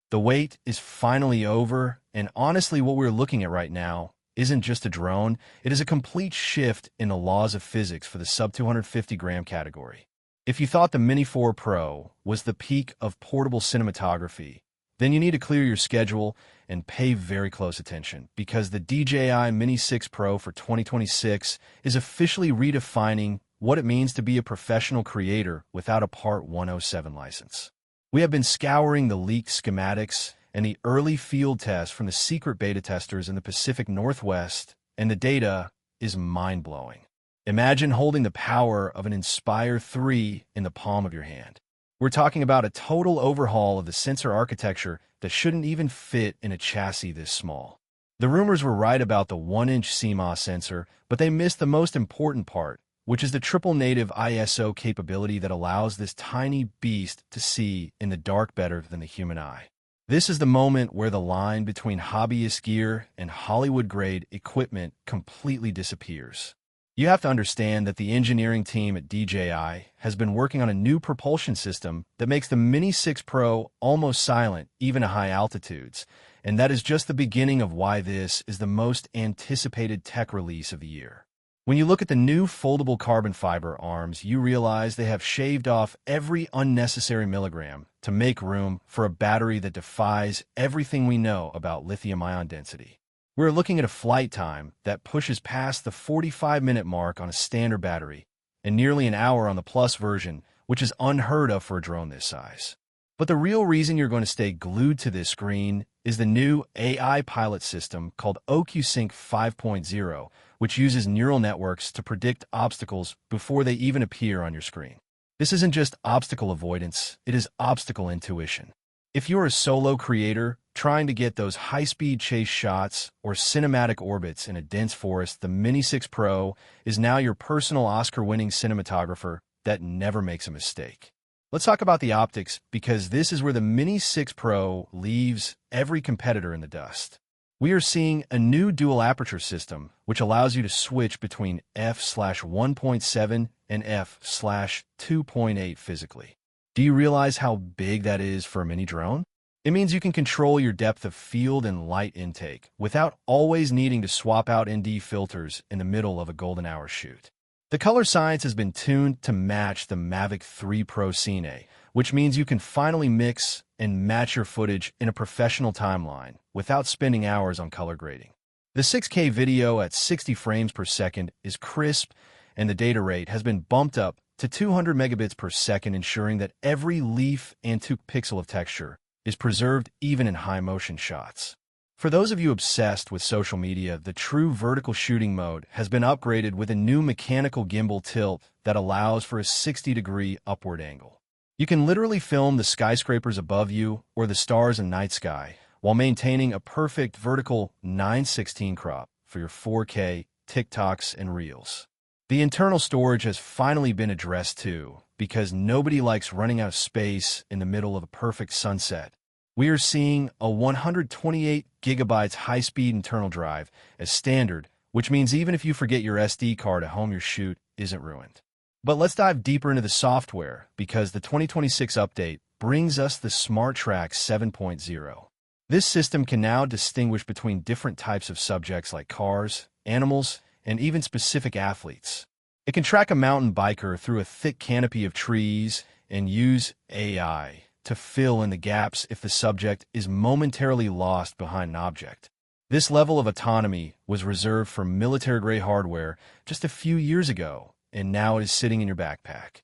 The wait is finally over, and honestly, what we're looking at right now isn't just a drone, it is a complete shift in the laws of physics for the sub-250-gram category. If you thought the Mini 4 Pro was the peak of portable cinematography, then you need to clear your schedule and pay very close attention, because the DJI Mini 6 Pro for 2026 is officially redefining what it means to be a professional creator without a Part 107 license. We have been scouring the leaked schematics and the early field tests from the secret beta testers in the Pacific Northwest, and the data is mind-blowing. Imagine holding the power of an Inspire 3 in the palm of your hand. We're talking about a total overhaul of the sensor architecture that shouldn't even fit in a chassis this small. The rumors were right about the 1-inch CMOS sensor, but they missed the most important part, which is the triple native ISO capability that allows this tiny beast to see in the dark better than the human eye. This is the moment where the line between hobbyist gear and Hollywood-grade equipment completely disappears. You have to understand that the engineering team at DJI has been working on a new propulsion system that makes the Mini 6 Pro almost silent, even at high altitudes, and that is just the beginning of why this is the most anticipated tech release of the year. When you look at the new foldable carbon fiber arms, you realize they have shaved off every unnecessary milligram to make room for a battery that defies everything we know about lithium-ion density. We're looking at a flight time that pushes past the 45-minute mark on a standard battery and nearly an hour on the Plus version, which is unheard of for a drone this size. But the real reason you're going to stay glued to this screen is the new AI pilot system called OcuSync 5.0, which uses neural networks to predict obstacles before they even appear on your screen. This isn't just obstacle avoidance, it is obstacle intuition. If you're a solo creator trying to get those high-speed chase shots or cinematic orbits in a dense forest, the Mini 6 Pro is now your personal Oscar-winning cinematographer that never makes a mistake. Let's talk about the optics, because this is where the Mini 6 Pro leaves every competitor in the dust. We are seeing a new dual aperture system, which allows you to switch between f/1.7 and f/2.8 physically. Do you realize how big that is for a mini drone? It means you can control your depth of field and light intake without always needing to swap out ND filters in the middle of a golden hour shoot. The color science has been tuned to match the Mavic 3 Pro Cine, which means you can finally mix and match your footage in a professional timeline without spending hours on color grading. The 6K video at 60 frames per second is crisp, and the data rate has been bumped up to 200 megabits per second, ensuring that every leaf and pixel of texture is preserved even in high-motion shots. For those of you obsessed with social media, the true vertical shooting mode has been upgraded with a new mechanical gimbal tilt that allows for a 60-degree upward angle. You can literally film the skyscrapers above you or the stars in night sky while maintaining a perfect vertical 9:16 crop for your 4K TikToks and Reels. The internal storage has finally been addressed too, because nobody likes running out of space in the middle of a perfect sunset. We are seeing a 128 gigabytes high-speed internal drive as standard, which means even if you forget your SD card at home, your shoot isn't ruined. But let's dive deeper into the software, because the 2026 update brings us the SmartTrack 7.0. This system can now distinguish between different types of subjects like cars, animals, and even specific athletes. It can track a mountain biker through a thick canopy of trees and use AI to fill in the gaps if the subject is momentarily lost behind an object. This level of autonomy was reserved for military-grade hardware just a few years ago, and now it is sitting in your backpack.